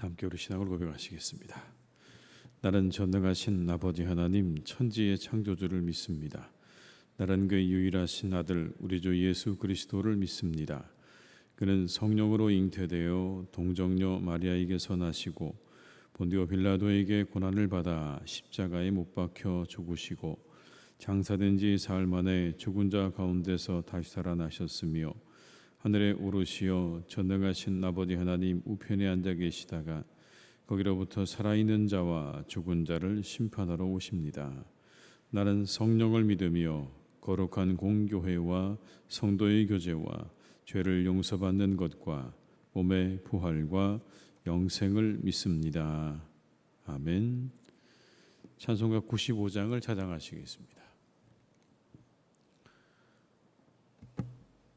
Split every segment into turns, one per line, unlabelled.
함께 우리 신앙을 고백하시겠습니다. 나는 전능하신 아버지 하나님 천지의 창조주를 믿습니다. 나는 그의 유일하신 아들 우리 주 예수 그리스도를 믿습니다. 그는 성령으로 잉태되어 동정녀 마리아에게서 나시고 본디오 빌라도에게 고난을 받아 십자가에 못 박혀 죽으시고 장사된 지 사흘 만에 죽은 자 가운데서 다시 살아나셨으며 하늘에 오르시어 전능하신 아버지 하나님 우편에 앉아 계시다가 거기로부터 살아있는 자와 죽은 자를 심판하러 오십니다. 나는 성령을 믿으며 거룩한 공교회와 성도의 교제와 죄를 용서받는 것과 몸의 부활과 영생을 믿습니다. 아멘. 찬송가 95장을 찬양하시겠습니다.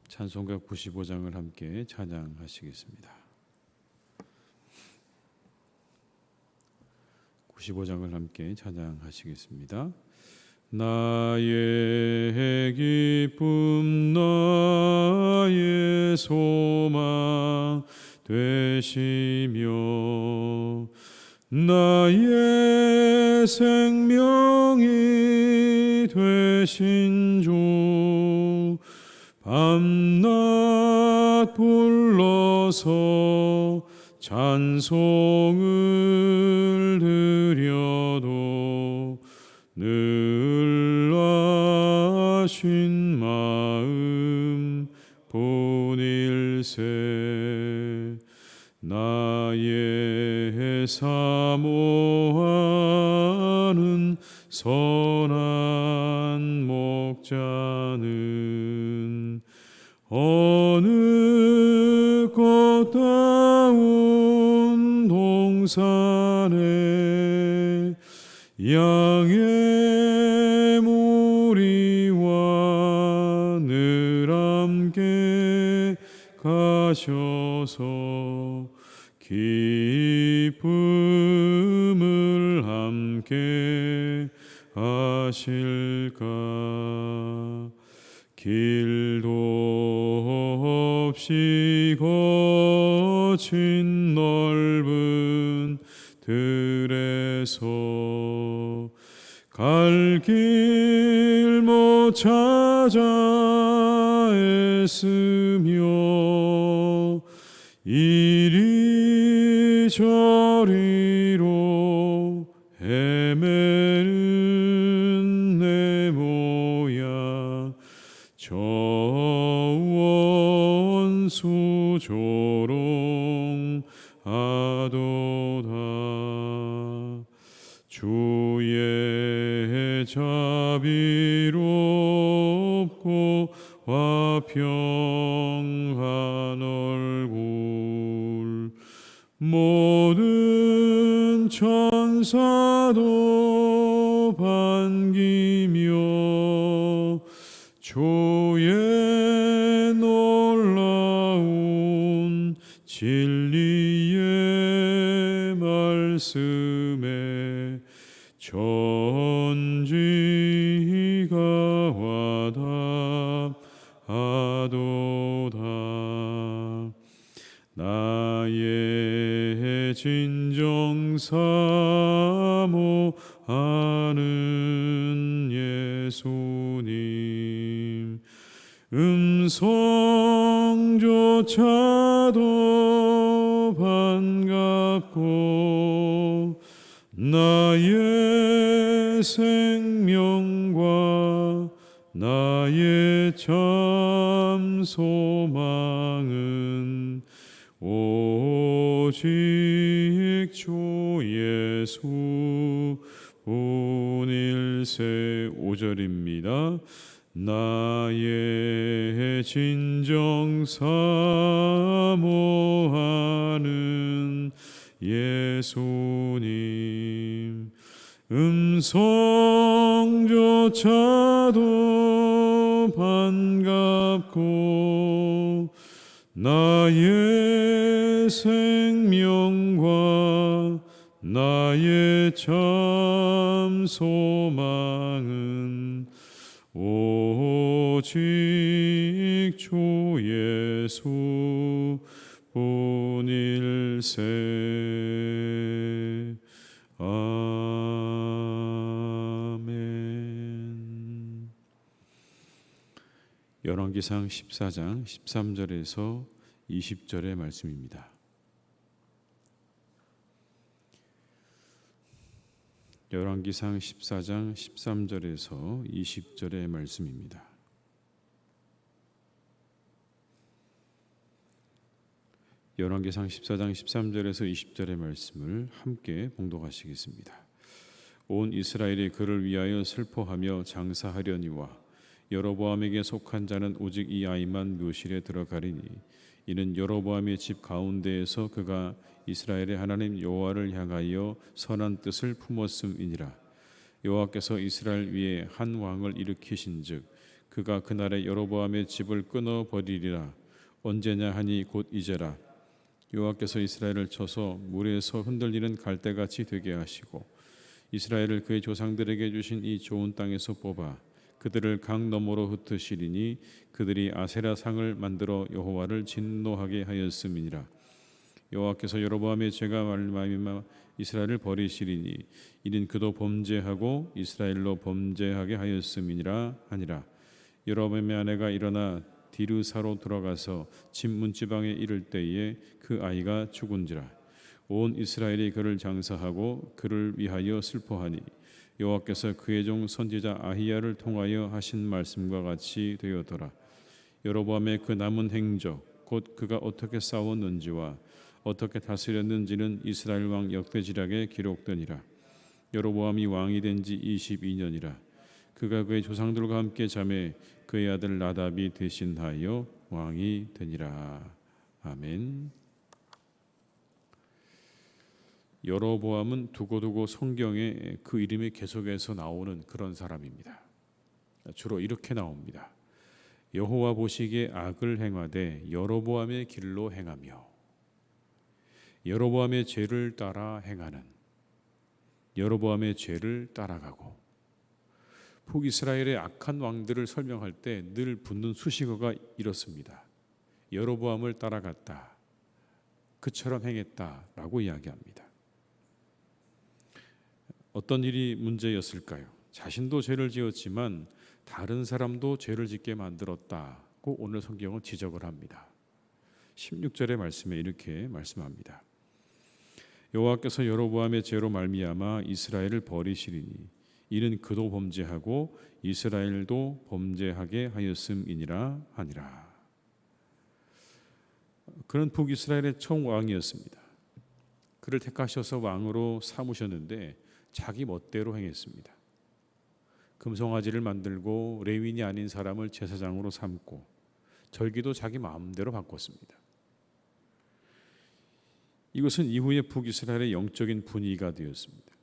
찬송가 95장을 함께 찬양하시겠습니다. 95장을 함께 찬양하시겠습니다. 나의 기쁨 나의 소망 되시며 나의 생명이 되신 주 밤낮 불러서 찬송을 드려도 늘 아신 마음 본일세 나의 사모하는 선한 목자는 어느 꽃다운 동산에 양의 무리와 늘 함께 가셔서 기쁨을 함께 하실까. 길도 없이 거친 넓은 들에서 갈 길 못 찾아 애쓰며 이리저리로 헤매는 내 모양 저 원수 조롱하도다. 주의 자비롭고 화평한 얼굴 모든 천사도 반기며 주의 놀라운 진리의 말씀에 전지가 와답하도다. 나의 진정 사모하는 예수님 음성조차도 반갑고 나의 생명과 나의 참 소망은 오직 주 예수 본일세. 5절입니다. 나의 진정 사모하는 예수님 음성조차도 반갑고 나의 생명과 나의 참 소망은 오직 주 예수 본일세. 열왕기상 14장 13절에서 20절의 말씀입니다. 열왕기상 14장 13절에서 20절의 말씀입니다. 열왕기상 14장 13절에서 20절의 말씀을 함께 봉독하시겠습니다. 온 이스라엘이 그를 위하여 슬퍼하며 장사하려니와 여로보암에게 속한 자는 오직 이 아이만 묘실에 들어가리니 이는 여로보암의 집 가운데에서 그가 이스라엘의 하나님 여호와를 향하여 선한 뜻을 품었음이니라. 여호와께서 이스라엘 위에 한 왕을 일으키신즉 그가 그날에 여로보암의 집을 끊어 버리리라. 언제냐 하니 곧 이제라. 여호와께서 이스라엘을 쳐서 물에서 흔들리는 갈대같이 되게 하시고 이스라엘을 그의 조상들에게 주신 이 좋은 땅에서 뽑아 그들을 강 너머로 흩으시리니 그들이 아세라 상을 만들어 여호와를 진노하게 하였음이니라. 여호와께서 여로보암의 죄가 말미암아 이스라엘을 버리시리니 이는 그도 범죄하고 이스라엘로 범죄하게 하였음이니라 하니라. 여로보암의 아내가 일어나 디르사로 들어가서 집 문지방에 이를 때에 그 아이가 죽은지라. 온 이스라엘이 그를 장사하고 그를 위하여 슬퍼하니 여호와께서 그의 종 선지자 아히야를 통하여 하신 말씀과 같이 되었더라. 여로보암의 그 남은 행적 곧 그가 어떻게 싸웠는지와 어떻게 다스렸는지는 이스라엘 왕 역대지략에 기록되니라. 여로보암이 왕이 된 지 22년이라. 그가 그의 조상들과 함께 잠에 그의 아들 나답이 대신하여 왕이 되니라. 아멘. 여로보암은 두고두고 성경에 그 이름이 계속해서 나오는 그런 사람입니다. 주로 이렇게 나옵니다. 여호와 보시기에 악을 행하되 여로보암의 길로 행하며 여로보암의 죄를 따라 행하는, 여로보암의 죄를 따라가고. 북이스라엘의 악한 왕들을 설명할 때 늘 붙는 수식어가 이렇습니다. 여로보암을 따라갔다, 그처럼 행했다라고 이야기합니다. 어떤 일이 문제였을까요? 자신도 죄를 지었지만 다른 사람도 죄를 짓게 만들었다고 오늘 성경은 지적을 합니다. 16절의 말씀에 이렇게 말씀합니다. 여호와께서 여로보암의 죄로 말미암아 이스라엘을 버리시리니 이는 그도 범죄하고 이스라엘도 범죄하게 하였음이니라 하니라. 그는 북이스라엘의 총왕이었습니다. 그를 택하셔서 왕으로 삼으셨는데 자기 멋대로 행했습니다. 금송아지를 만들고 레위인이 아닌 사람을 제사장으로 삼고 절기도 자기 마음대로 바꿨습니다. 이것은 이후에 북이스라엘의 영적인 분위기가 되었습니다.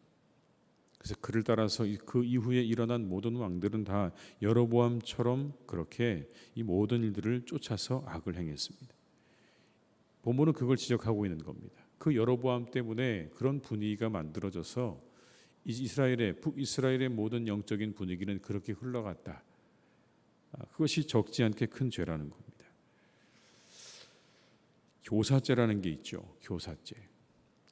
그래서 그를 따라서 그 이후에 일어난 모든 왕들은 다 여로보암처럼 그렇게 이 모든 일들을 쫓아서 악을 행했습니다. 본문은 그걸 지적하고 있는 겁니다. 그 여로보암 때문에 그런 분위기가 만들어져서 북이스라엘의 모든 영적인 분위기는 그렇게 흘러갔다. 그것이 적지 않게 큰 죄라는 겁니다. 교사죄라는 게 있죠.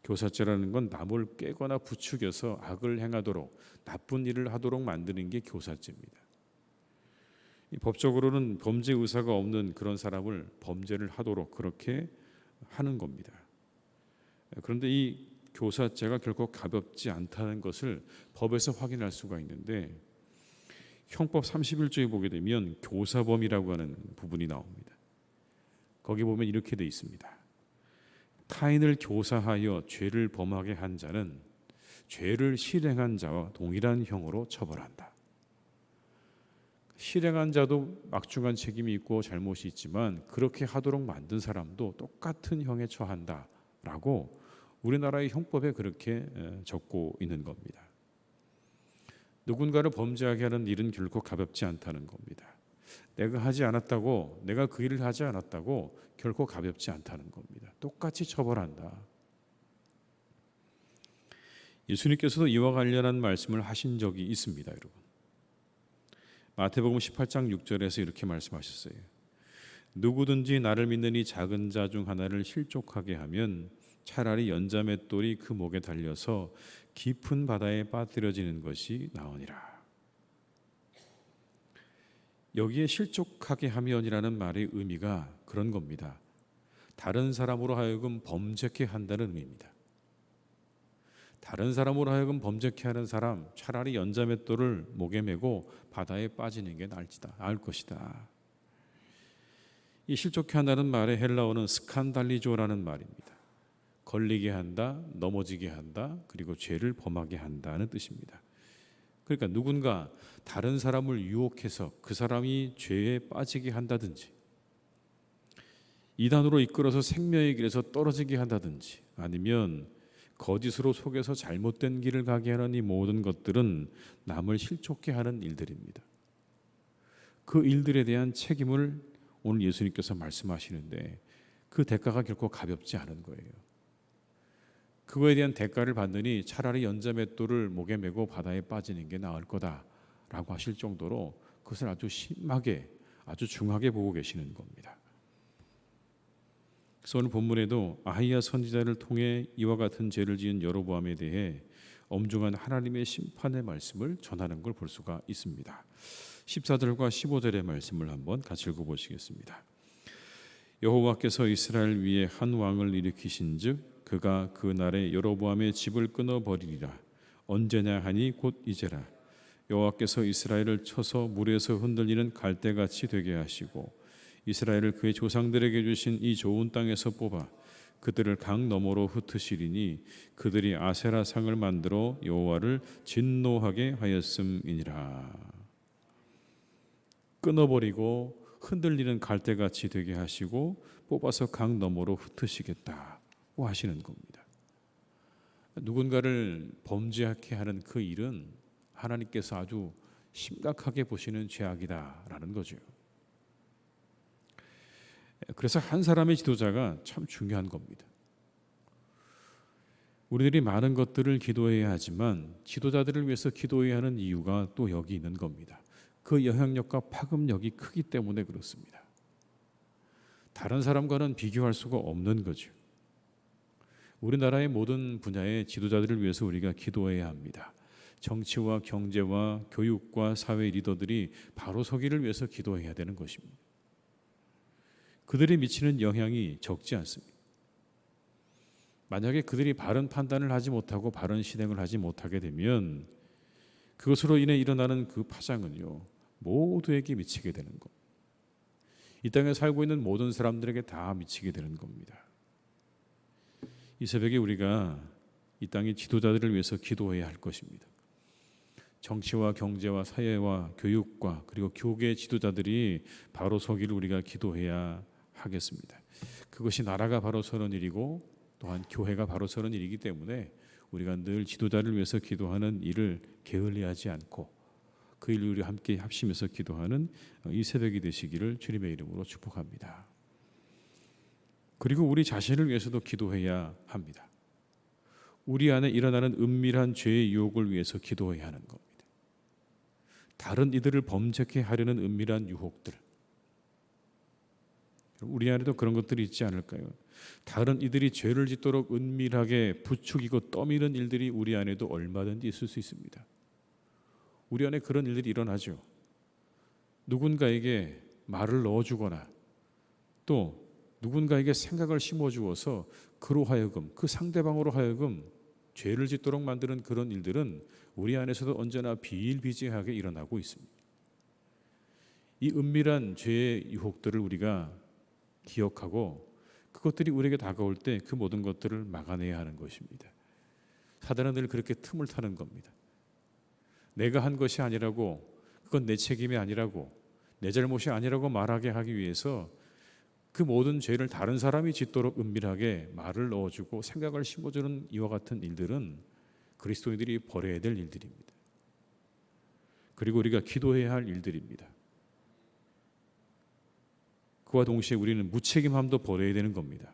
교사죄라는 건 남을 깨거나 부추겨서 악을 행하도록, 나쁜 일을 하도록 만드는 게 교사죄입니다. 법적으로는 범죄 의사가 없는 그런 사람을 범죄를 하도록 그렇게 하는 겁니다. 그런데 이 교사죄가 결코 가볍지 않다는 것을 법에서 확인할 수가 있는데, 형법 31조에 보게 되면 교사범이라고 하는 부분이 나옵니다. 거기 보면 이렇게 돼 있습니다. 타인을 교사하여 죄를 범하게 한 자는 죄를 실행한 자와 동일한 형으로 처벌한다. 실행한 자도 막중한 책임이 있고 잘못이 있지만 그렇게 하도록 만든 사람도 똑같은 형에 처한다라고 우리나라의 형법에 그렇게 적고 있는 겁니다. 누군가를 범죄하게 하는 일은 결코 가볍지 않다는 겁니다. 내가 하지 않았다고, 내가 그 일을 하지 않았다고 결코 가볍지 않다는 겁니다. 똑같이 처벌한다. 예수님께서도 이와 관련한 말씀을 하신 적이 있습니다, 여러분. 마태복음 18장 6절에서 이렇게 말씀하셨어요. 누구든지 나를 믿는 이 작은 자 중 하나를 실족하게 하면 차라리 연자맷돌이 그 목에 달려서 깊은 바다에 빠뜨려지는 것이 나으니라. 여기에 실족하게 하면이라는 말의 의미가 그런 겁니다. 다른 사람으로 하여금 범죄케 한다는 의미입니다. 다른 사람으로 하여금 범죄케 하는 사람, 차라리 연자맷돌을 목에 메고 바다에 빠지는 게 나을 것이다. 이 실족케 한다는 말의 헬라어는 스칸달리조라는 말입니다. 걸리게 한다, 넘어지게 한다, 그리고 죄를 범하게 한다는 뜻입니다. 그러니까 누군가 다른 사람을 유혹해서 그 사람이 죄에 빠지게 한다든지, 이단으로 이끌어서 생명의 길에서 떨어지게 한다든지, 아니면 거짓으로 속여서 잘못된 길을 가게 하는 이 모든 것들은 남을 실족케 하는 일들입니다. 그 일들에 대한 책임을 오늘 예수님께서 말씀하시는데 그 대가가 결코 가볍지 않은 거예요. 그거에 대한 대가를 받느니 차라리 연자맷돌을 목에 메고 바다에 빠지는 게 나을 거다라고 하실 정도로 그것을 아주 심하게, 아주 중하게 보고 계시는 겁니다. 그래서 오늘 본문에도 아하야 선지자를 통해 이와 같은 죄를 지은 여로보암에 대해 엄중한 하나님의 심판의 말씀을 전하는 걸 볼 수가 있습니다. 14절과 15절의 말씀을 한번 같이 읽어보시겠습니다. 여호와께서 이스라엘 위에 한 왕을 일으키신즉 그가 그 날에 여로보암의 집을 끊어버리리라. 언제냐 하니 곧 이제라. 여호와께서 이스라엘을 쳐서 물에서 흔들리는 갈대같이 되게 하시고 이스라엘을 그의 조상들에게 주신 이 좋은 땅에서 뽑아 그들을 강 너머로 흩으시리니 그들이 아세라 상을 만들어 여호와를 진노하게 하였음이니라. 끊어버리고 흔들리는 갈대같이 되게 하시고 뽑아서 강 너머로 흩으시겠다고 하시는 겁니다. 누군가를 범죄하게 하는 그 일은 하나님께서 아주 심각하게 보시는 죄악이다라는 거죠. 그래서 한 사람의 지도자가 참 중요한 겁니다. 우리들이 많은 것들을 기도해야 하지만 지도자들을 위해서 기도해야 하는 이유가 또 여기 있는 겁니다. 그 영향력과 파급력이 크기 때문에 그렇습니다. 다른 사람과는 비교할 수가 없는 거죠. 우리나라의 모든 분야의 지도자들을 위해서 우리가 기도해야 합니다. 정치와 경제와 교육과 사회 리더들이 바로 서기를 위해서 기도해야 되는 것입니다. 그들이 미치는 영향이 적지 않습니다. 만약에 그들이 바른 판단을 하지 못하고 바른 실행을 하지 못하게 되면 그것으로 인해 일어나는 그 파장은요, 모두에게 미치게 되는 겁니다. 이 땅에 살고 있는 모든 사람들에게 다 미치게 되는 겁니다. 이 새벽에 우리가 이 땅의 지도자들을 위해서 기도해야 할 것입니다. 정치와 경제와 사회와 교육과 그리고 교계의 지도자들이 바로 서기를 우리가 기도해야 하겠습니다. 그것이 나라가 바로 서는 일이고 또한 교회가 바로 서는 일이기 때문에 우리가 늘 지도자를 위해서 기도하는 일을 게을리하지 않고 그 일을 우리 함께 합심해서 기도하는 이 새벽이 되시기를 주님의 이름으로 축복합니다. 그리고 우리 자신을 위해서도 기도해야 합니다. 우리 안에 일어나는 은밀한 죄의 유혹을 위해서 기도해야 하는 겁니다. 다른 이들을 범죄케 하려는 은밀한 유혹들, 우리 안에도 그런 것들이 있지 않을까요? 다른 이들이 죄를 짓도록 은밀하게 부추기고 떠미는 일들이 우리 안에도 얼마든지 있을 수 있습니다. 우리 안에 그런 일들이 일어나죠. 누군가에게 말을 넣어주거나 또 누군가에게 생각을 심어주어서 그로 하여금, 그 상대방으로 하여금 죄를 짓도록 만드는 그런 일들은 우리 안에서도 언제나 비일비재하게 일어나고 있습니다. 이 은밀한 죄의 유혹들을 우리가 기억하고 그것들이 우리에게 다가올 때 그 모든 것들을 막아내야 하는 것입니다. 사단은 늘 그렇게 틈을 타는 겁니다. 내가 한 것이 아니라고, 그건 내 책임이 아니라고, 내 잘못이 아니라고 말하게 하기 위해서 그 모든 죄를 다른 사람이 짓도록 은밀하게 말을 넣어주고 생각을 심어주는 이와 같은 일들은 그리스도인들이 버려야 될 일들입니다. 그리고 우리가 기도해야 할 일들입니다. 그와 동시에 우리는 무책임함도 버려야 되는 겁니다.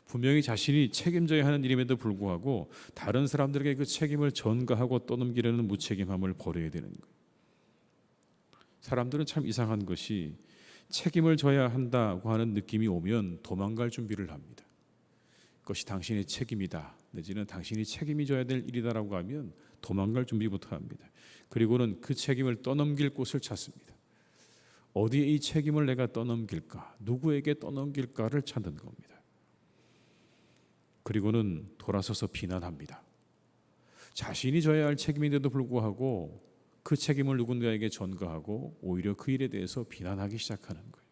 분명히 자신이 책임져야 하는 일임에도 불구하고 다른 사람들에게 그 책임을 전가하고 떠넘기려는 무책임함을 버려야 되는 거예요. 사람들은 참 이상한 것이 책임을 져야 한다고 하는 느낌이 오면 도망갈 준비를 합니다. 그것이 당신의 책임이다, 내지는 당신이 책임이 져야 될 일이다라고 하면 도망갈 준비부터 합니다. 그리고는 그 책임을 떠넘길 곳을 찾습니다. 어디에 이 책임을 내가 떠넘길까? 누구에게 떠넘길까를 찾는 겁니다. 그리고는 돌아서서 비난합니다. 자신이 져야 할 책임인데도 불구하고 그 책임을 누군가에게 전가하고 오히려 그 일에 대해서 비난하기 시작하는 거예요.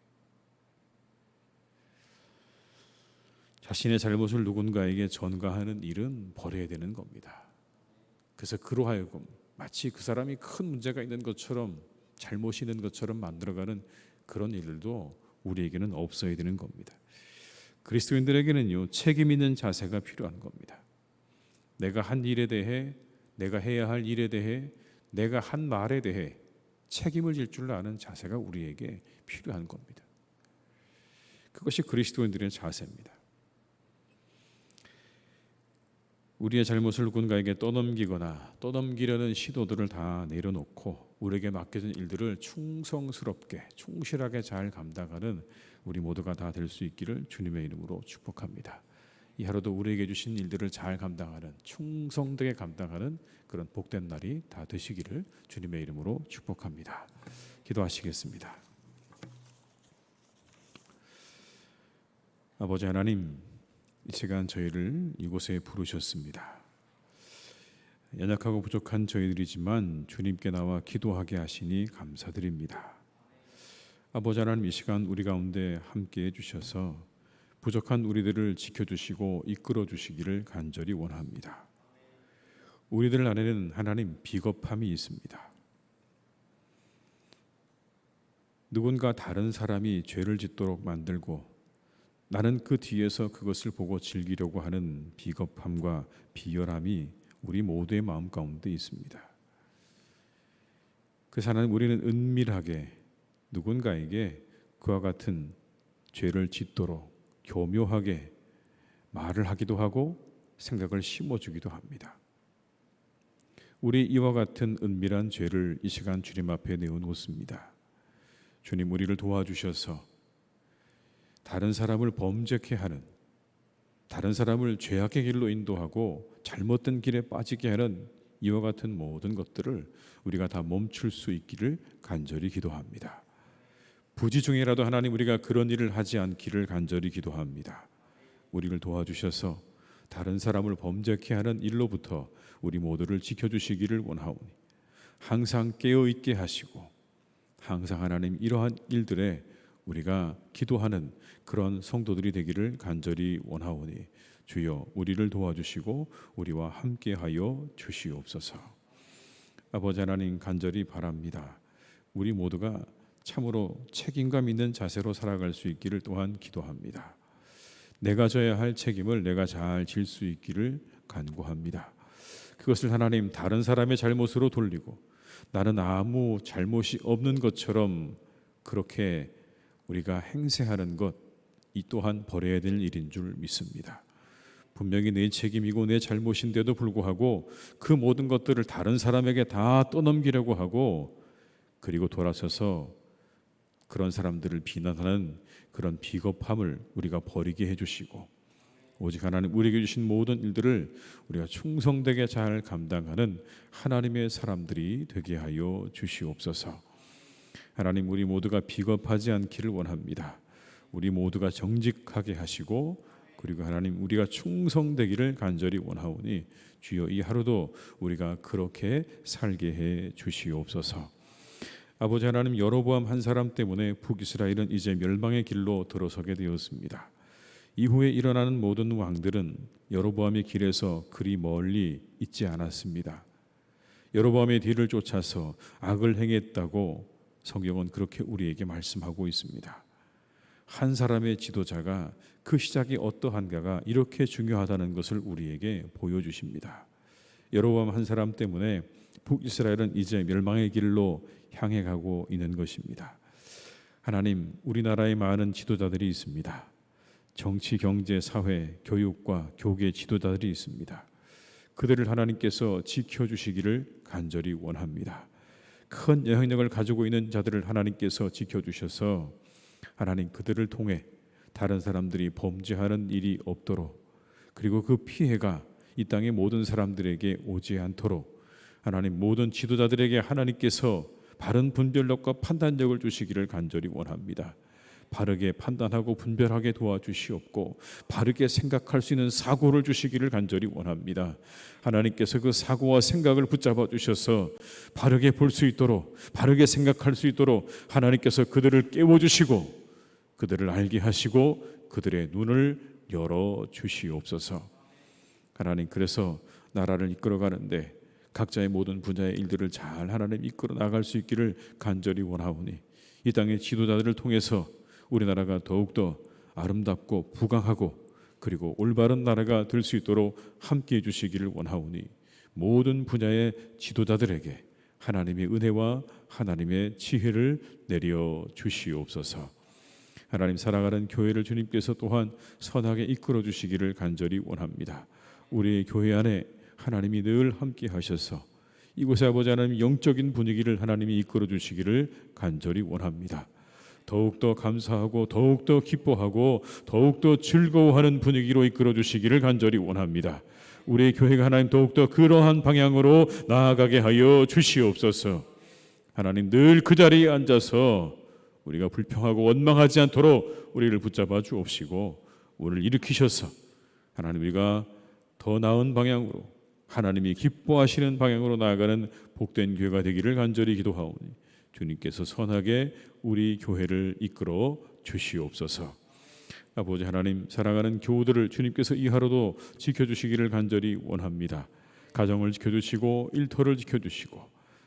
자신의 잘못을 누군가에게 전가하는 일은 버려야 되는 겁니다. 그래서 그로 하여금 마치 그 사람이 큰 문제가 있는 것처럼 잘못이 있는 것처럼 만들어가는 그런 일들도 우리에게는 없어야 되는 겁니다. 그리스도인들에게는요, 책임 있는 자세가 필요한 겁니다. 내가 한 일에 대해, 내가 해야 할 일에 대해, 내가 한 말에 대해 책임을 질 줄 아는 자세가 우리에게 필요한 겁니다. 그것이 그리스도인들의 자세입니다. 우리의 잘못을 누군가에게 떠넘기거나 떠넘기려는 시도들을 다 내려놓고 우리에게 맡겨진 일들을 충성스럽게 충실하게 잘 감당하는 우리 모두가 다 될 수 있기를 주님의 이름으로 축복합니다. 이 하루도 우리에게 주신 일들을 잘 감당하는, 충성되게 감당하는 그런 복된 날이 다 되시기를 주님의 이름으로 축복합니다. 기도하시겠습니다. 아버지 하나님, 이 시간 저희를 이곳에 부르셨습니다. 연약하고 부족한 저희들이지만 주님께 나와 기도하게 하시니 감사드립니다. 아버지 하나님, 이 시간 우리 가운데 함께해 주셔서 부족한 우리들을 지켜주시고 이끌어 주시기를 간절히 원합니다. 우리들 안에는 하나님 비겁함이 있습니다. 누군가 다른 사람이 죄를 짓도록 만들고 나는 그 뒤에서 그것을 보고 즐기려고 하는 비겁함과 비열함이 우리 모두의 마음 가운데 있습니다. 그래서 하나님, 우리는 은밀하게 누군가에게 그와 같은 죄를 짓도록 교묘하게 말을 하기도 하고 생각을 심어주기도 합니다. 우리 이와 같은 은밀한 죄를 이 시간 주님 앞에 내어놓습니다. 주님, 우리를 도와주셔서 다른 사람을 범죄케 하는, 다른 사람을 죄악의 길로 인도하고 잘못된 길에 빠지게 하는 이와 같은 모든 것들을 우리가 다 멈출 수 있기를 간절히 기도합니다. 부지 중에라도 하나님, 우리가 그런 일을 하지 않기를 간절히 기도합니다. 우리를 도와주셔서 다른 사람을 범죄케 하는 일로부터 우리 모두를 지켜주시기를 원하오니 항상 깨어있게 하시고 항상 하나님 이러한 일들에 우리가 기도하는 그런 성도들이 되기를 간절히 원하오니 주여 우리를 도와주시고 우리와 함께하여 주시옵소서. 아버지 하나님, 간절히 바랍니다. 우리 모두가 참으로 책임감 있는 자세로 살아갈 수 있기를 또한 기도합니다. 내가 져야 할 책임을 내가 잘 질 수 있기를 간구합니다. 그것을 하나님 다른 사람의 잘못으로 돌리고 나는 아무 잘못이 없는 것처럼 그렇게 우리가 행세하는 것, 이 또한 버려야 될 일인 줄 믿습니다. 분명히 내 책임이고 내 잘못인데도 불구하고 그 모든 것들을 다른 사람에게 다 떠넘기려고 하고 그리고 돌아서서 그런 사람들을 비난하는 그런 비겁함을 우리가 버리게 해주시고 오직 하나님 우리에게 주신 모든 일들을 우리가 충성되게 잘 감당하는 하나님의 사람들이 되게 하여 주시옵소서. 하나님, 우리 모두가 비겁하지 않기를 원합니다. 우리 모두가 정직하게 하시고 그리고 하나님 우리가 충성되기를 간절히 원하오니 주여 이 하루도 우리가 그렇게 살게 해 주시옵소서. 아버지 하나님, 여로보암 한 사람 때문에 북이스라엘은 이제 멸망의 길로 들어서게 되었습니다. 이후에 일어나는 모든 왕들은 여로보암의 길에서 그리 멀리 있지 않았습니다. 여로보암의 뒤를 쫓아서 악을 행했다고 성경은 그렇게 우리에게 말씀하고 있습니다. 한 사람의 지도자가 그 시작이 어떠한가가 이렇게 중요하다는 것을 우리에게 보여주십니다. 여로보암 한 사람 때문에 북이스라엘은 이제 멸망의 길로 향해 가고 있는 것입니다. 하나님, 우리나라에 많은 지도자들이 있습니다. 정치, 경제, 사회, 교육과 교계 지도자들이 있습니다. 그들을 하나님께서 지켜주시기를 간절히 원합니다. 큰 영향력을 가지고 있는 자들을 하나님께서 지켜주셔서 하나님 그들을 통해 다른 사람들이 범죄하는 일이 없도록 그리고 그 피해가 이 땅의 모든 사람들에게 오지 않도록 하나님 모든 지도자들에게 하나님께서 바른 분별력과 판단력을 주시기를 간절히 원합니다. 바르게 판단하고 분별하게 도와주시옵고 바르게 생각할 수 있는 사고를 주시기를 간절히 원합니다. 하나님께서 그 사고와 생각을 붙잡아 주셔서 바르게 볼 수 있도록, 바르게 생각할 수 있도록 하나님께서 그들을 깨워주시고 그들을 알게 하시고 그들의 눈을 열어 주시옵소서. 하나님, 그래서 나라를 이끌어가는데 각자의 모든 분야의 일들을 잘 하나님 이끌어 나갈 수 있기를 간절히 원하오니 이 땅의 지도자들을 통해서 우리나라가 더욱더 아름답고 부강하고 그리고 올바른 나라가 될 수 있도록 함께해 주시기를 원하오니 모든 분야의 지도자들에게 하나님의 은혜와 하나님의 지혜를 내려 주시옵소서. 하나님, 살아가는 교회를 주님께서 또한 선하게 이끌어 주시기를 간절히 원합니다. 우리 교회 안에 하나님이 늘 함께 하셔서 이곳에 아버지 하나님 영적인 분위기를 하나님이 이끌어 주시기를 간절히 원합니다. 더욱더 감사하고 더욱더 기뻐하고 더욱더 즐거워하는 분위기로 이끌어 주시기를 간절히 원합니다. 우리의 교회가 하나님 더욱더 그러한 방향으로 나아가게 하여 주시옵소서. 하나님, 늘 그 자리에 앉아서 우리가 불평하고 원망하지 않도록 우리를 붙잡아 주옵시고 우리를 일으키셔서 하나님 우리가 더 나은 방향으로 하나님이 기뻐하시는 방향으로 나아가는 복된 교회가 되기를 간절히 기도하오니 주님께서 선하게 우리 교회를 이끌어 주시옵소서. 아버지 하나님, 사랑하는 교우들을 주님께서 이 하루도 지켜주시기를 간절히 원합니다. 가정을 지켜주시고 일터를 지켜주시고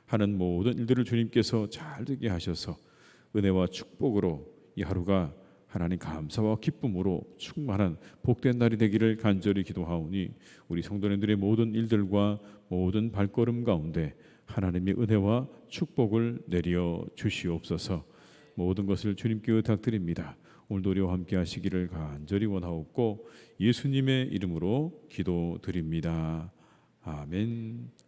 하는 모든 일들을 주님께서 잘 되게 하셔서 은혜와 축복으로 이 하루가 하나님 감사와 기쁨으로 충만한 복된 날이 되기를 간절히 기도하오니 우리 성도님들의 모든 일들과 모든 발걸음 가운데 하나님의 은혜와 축복을 내려 주시옵소서. 모든 것을 주님께 의탁드립니다. 오늘도 우리와 함께 하시기를 간절히 원하옵고 예수님의 이름으로 기도드립니다. 아멘.